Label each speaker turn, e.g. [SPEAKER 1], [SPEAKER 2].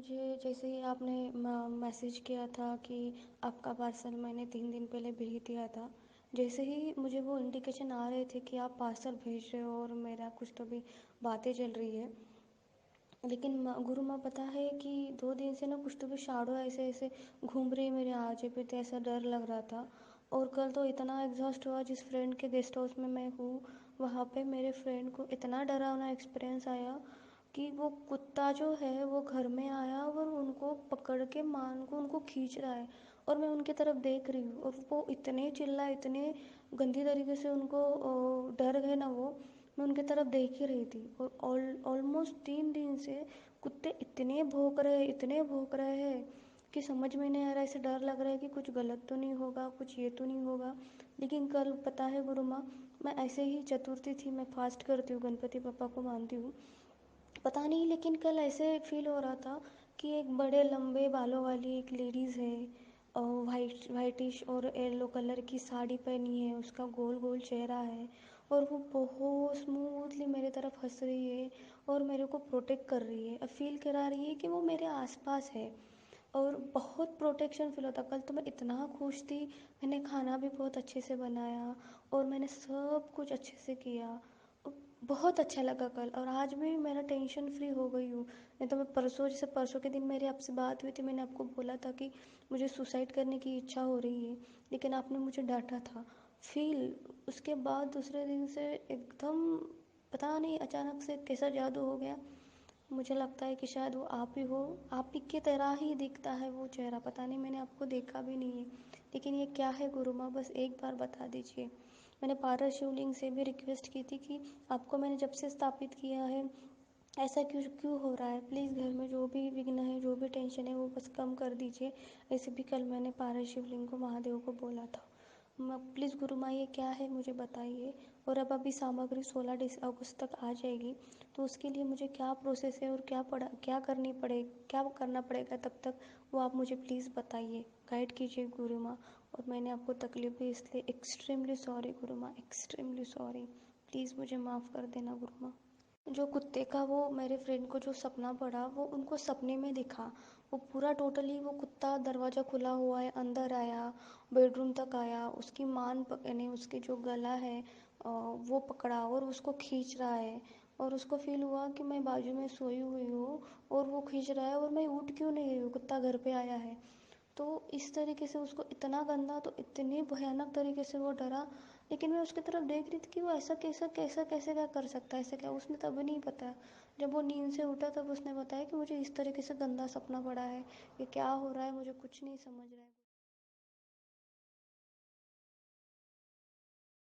[SPEAKER 1] मुझे जैसे ही आपने मैसेज किया था कि आपका पार्सल मैंने 3 दिन पहले भेज दिया था। जैसे ही मुझे वो इंडिकेशन आ रहे थे कि आप पार्सल भेज रहे हो और मेरा कुछ तो भी बातें चल रही है। लेकिन गुरु माँ पता है कि 2 दिन से ना कुछ तो भी शैडो ऐसे-ऐसे घूम रही है मेरे आजे पे, तो ऐसा डर लग रहा था। और कल तो इतना एग्ज़ॉस्ट हुआ, जिस फ्रेंड के गेस्ट हाउस में मैं हूँ, वहाँ पे मेरे फ्रेंड को इतना डरावना एक्सपीरियंस आया कि वो कुत्ता जो है वो घर में आया और उनको पकड़ के मान को उनको खींच रहा है। और मैं उनकी तरफ देख रही हूँ और वो इतने चिल्लाए, इतने गंदी तरीके से उनको डर गए ना वो। मैं उनकी तरफ देख ही रही थी और ऑलमोस्ट 3 दिन से कुत्ते इतने भौंक रहे हैं कि समझ में नहीं आ रहा है। ऐसे डर लग रहा है कि कुछ गलत तो नहीं होगा, कुछ ये तो नहीं होगा। लेकिन कल पता है गुरु माँ, मैं ऐसे ही चतुर्थी थी, मैं फास्ट करती हूँ, गणपति पापा को मानती हूँ। पता नहीं लेकिन कल ऐसे फील हो रहा था कि एक बड़े लंबे बालों वाली एक लेडीज़ है, और वाइटिश और येलो कलर की साड़ी पहनी है, उसका गोल गोल चेहरा है और वो बहुत स्मूथली मेरे तरफ हंस रही है और मेरे को प्रोटेक्ट कर रही है। अब फील करा रही है कि वो मेरे आसपास है और बहुत प्रोटेक्शन फील होता। कल तो मैं इतना खुश थी, मैंने खाना भी बहुत अच्छे से बनाया और मैंने सब कुछ अच्छे से किया। बहुत अच्छा लगा कल, और आज भी मेरा टेंशन फ्री हो गई हूँ। नहीं तो मैं परसों, जैसे परसों के दिन मेरी आपसे बात हुई थी, मैंने आपको बोला था कि मुझे सुसाइड करने की इच्छा हो रही है, लेकिन आपने मुझे डांटा था। फील उसके बाद दूसरे दिन से एकदम, पता नहीं अचानक से कैसा जादू हो गया। मुझे लगता है कि शायद वो आप ही हो। आप ही की तरह ही दिखता है वो चेहरा। पता नहीं, मैंने आपको देखा भी नहीं है, लेकिन ये क्या है गुरु माँ, बस एक बार बता दीजिए। मैंने पारस शिवलिंग से भी रिक्वेस्ट की थी कि आपको मैंने जब से स्थापित किया है, ऐसा क्यों क्यों हो रहा है, प्लीज़ घर में जो भी विघ्न है, जो भी टेंशन है, वो बस कम कर दीजिए। ऐसे भी कल मैंने पारस शिवलिंग को, महादेव को बोला था। प्लीज़ गुरु माँ, ये क्या है मुझे बताइए। और अब अभी सामग्री 16 अगस्त तक आ जाएगी, तो उसके लिए मुझे क्या प्रोसेस है और क्या करना पड़ेगा तब तक, वो आप मुझे प्लीज़ बताइए, गाइड कीजिए गुरु माँ। और मैंने आपको तकलीफ़ दी, इसलिए एक्सट्रीमली सॉरी गुरु माँ, एक्सट्रीमली सॉरी। प्लीज़ मुझे माफ़ कर देना गुरु माँ। जो कुत्ते का वो मेरे फ्रेंड को जो सपना पड़ा, वो उनको सपने में दिखा। वो पूरा टोटली वो कुत्ता दरवाज़ा खुला हुआ है, अंदर आया, बेडरूम तक आया, उसकी यानी उसकी जो गला है वो पकड़ा और उसको खींच रहा है। और उसको फील हुआ कि मैं बाजू में सोई हुई हूँ और वो खींच रहा है और मैं उठ क्यों नहीं रही हूँ, कुत्ता घर पे आया है। तो इस तरीके से उसको इतना गंदा, तो इतनी भयानक तरीके से वो डरा। लेकिन मैं उसकी तरफ देख रही थी कि वो ऐसा कैसे क्या कर सकता है, ऐसा क्या, उसने तब नहीं बताया। जब वो नींद से उठा तब उसने बताया कि मुझे इस तरीके से गंदा सपना पड़ा है, ये क्या हो रहा है, मुझे कुछ नहीं समझ रहा है।